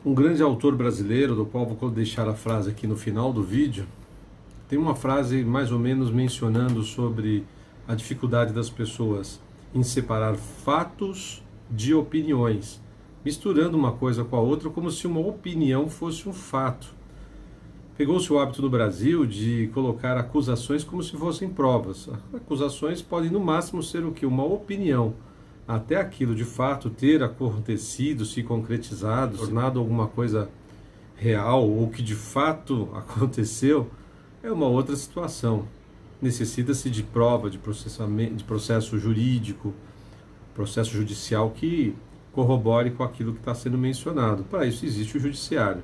Um grande autor brasileiro, do qual vou deixar a frase aqui no final do vídeo, tem uma frase mais ou menos mencionando sobre a dificuldade das pessoas em separar fatos de opiniões, misturando uma coisa com a outra como se uma opinião fosse um fato. Pegou-se o hábito no Brasil de colocar acusações como se fossem provas. Acusações podem no máximo ser o que? Uma opinião. Até aquilo de fato ter acontecido, se concretizado, tornado alguma coisa real ou que de fato aconteceu, é uma outra situação. Necessita-se de prova, de processamento, de processo jurídico, processo judicial que corrobore com aquilo que está sendo mencionado. Para isso existe o judiciário.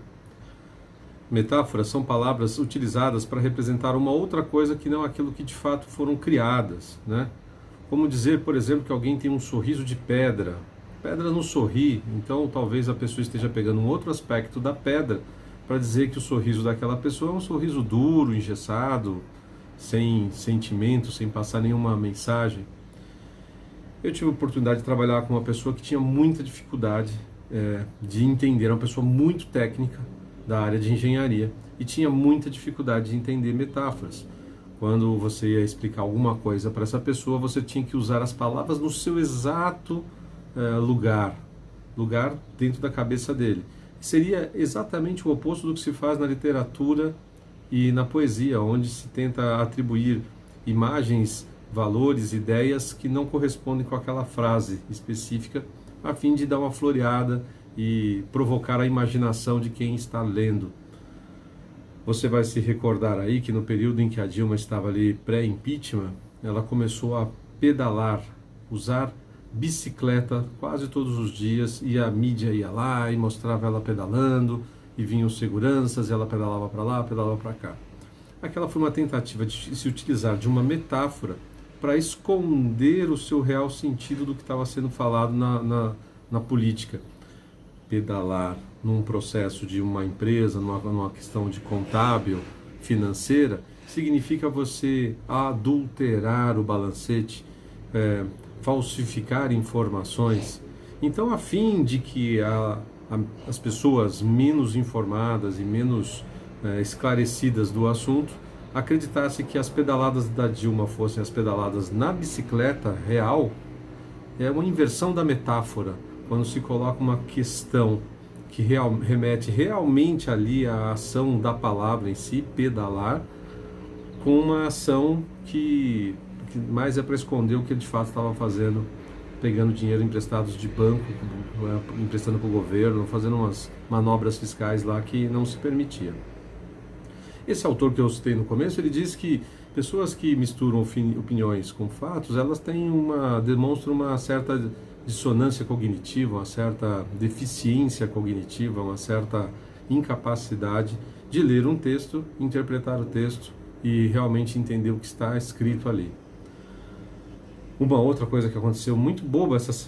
Metáforas são palavras utilizadas para representar uma outra coisa que não aquilo que de fato foram criadas, né? Como dizer, por exemplo, que alguém tem um sorriso de pedra. Pedra não sorri, então talvez a pessoa esteja pegando um outro aspecto da pedra para dizer que o sorriso daquela pessoa é um sorriso duro, engessado, sem sentimento, sem passar nenhuma mensagem. Eu tive a oportunidade de trabalhar com uma pessoa que tinha muita dificuldade de entender, uma pessoa muito técnica da área de engenharia e tinha muita dificuldade de entender metáforas. Quando você ia explicar alguma coisa para essa pessoa, você tinha que usar as palavras no seu exato lugar dentro da cabeça dele. Seria exatamente o oposto do que se faz na literatura e na poesia, onde se tenta atribuir imagens, valores, ideias que não correspondem com aquela frase específica, a fim de dar uma floreada e provocar a imaginação de quem está lendo. Você vai se recordar aí que no período em que a Dilma estava ali pré-impeachment, ela começou a pedalar, usar bicicleta quase todos os dias, e a mídia ia lá e mostrava ela pedalando, e vinham seguranças, e ela pedalava para lá, pedalava para cá. Aquela foi uma tentativa de se utilizar de uma metáfora para esconder o seu real sentido do que estava sendo falado na política. Pedalar num processo de uma empresa, numa questão de contábil, financeira, significa você adulterar o balancete, falsificar informações. Então, a fim de que as pessoas menos informadas e menos esclarecidas do assunto acreditassem que as pedaladas da Dilma fossem as pedaladas na bicicleta real, é uma inversão da metáfora. Quando se coloca uma questão que remete realmente ali à ação da palavra em si, pedalar, com uma ação que mais é para esconder o que ele de fato estava fazendo, pegando dinheiro emprestados de banco, emprestando para o governo, fazendo umas manobras fiscais lá que não se permitia. Esse autor que eu citei no começo, ele diz que pessoas que misturam opiniões com fatos, elas demonstram uma certa dissonância cognitiva, uma certa deficiência cognitiva, uma certa incapacidade de ler um texto, interpretar o texto e realmente entender o que está escrito ali. Uma outra coisa que aconteceu muito boba essas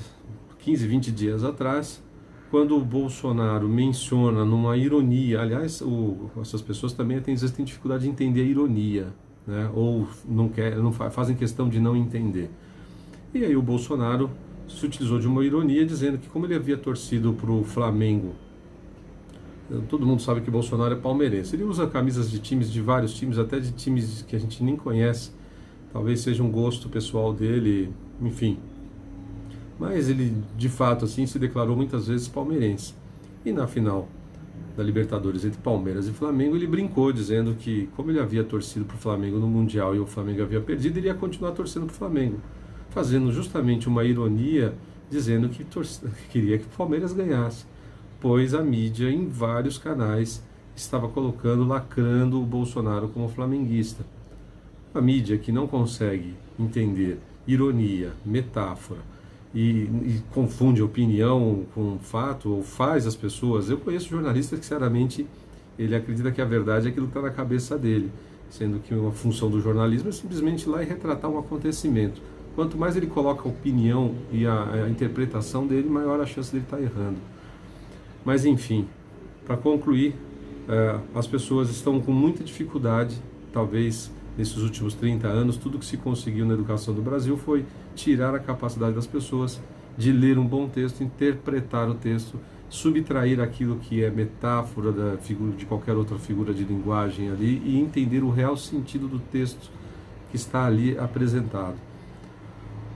15, 20 dias atrás, quando o Bolsonaro menciona numa ironia, aliás, essas pessoas também têm dificuldade de entender a ironia, né? Ou fazem questão de não entender. E aí o Bolsonaro se utilizou de uma ironia dizendo que como ele havia torcido para o Flamengo, todo mundo sabe que Bolsonaro é palmeirense, ele usa camisas de vários times, até de times que a gente nem conhece, talvez seja um gosto pessoal dele, enfim, mas ele de fato assim se declarou muitas vezes palmeirense. E na final da Libertadores entre Palmeiras e Flamengo, ele brincou dizendo que como ele havia torcido para o Flamengo no Mundial e o Flamengo havia perdido, ele ia continuar torcendo para o Flamengo, fazendo justamente uma ironia, dizendo que queria que o Palmeiras ganhasse, pois a mídia em vários canais estava lacrando o Bolsonaro como flamenguista. A mídia que não consegue entender ironia, metáfora e confunde opinião com fato, ou faz as pessoas... Eu conheço jornalistas que, sinceramente, ele acredita que a verdade é aquilo que está na cabeça dele, sendo que uma função do jornalismo é simplesmente ir lá e retratar um acontecimento. Quanto mais ele coloca a opinião e a interpretação dele, maior a chance dele estar errando. Mas, enfim, para concluir, as pessoas estão com muita dificuldade, talvez nesses últimos 30 anos, tudo que se conseguiu na educação do Brasil foi tirar a capacidade das pessoas de ler um bom texto, interpretar o texto, subtrair aquilo que é metáfora da figura, de qualquer outra figura de linguagem ali e entender o real sentido do texto que está ali apresentado.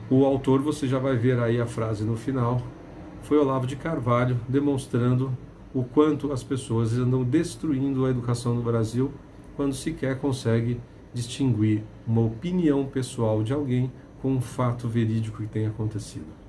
O autor, você já vai ver aí a frase no final, foi Olavo de Carvalho, demonstrando o quanto as pessoas andam destruindo a educação no Brasil quando sequer consegue distinguir uma opinião pessoal de alguém com um fato verídico que tenha acontecido.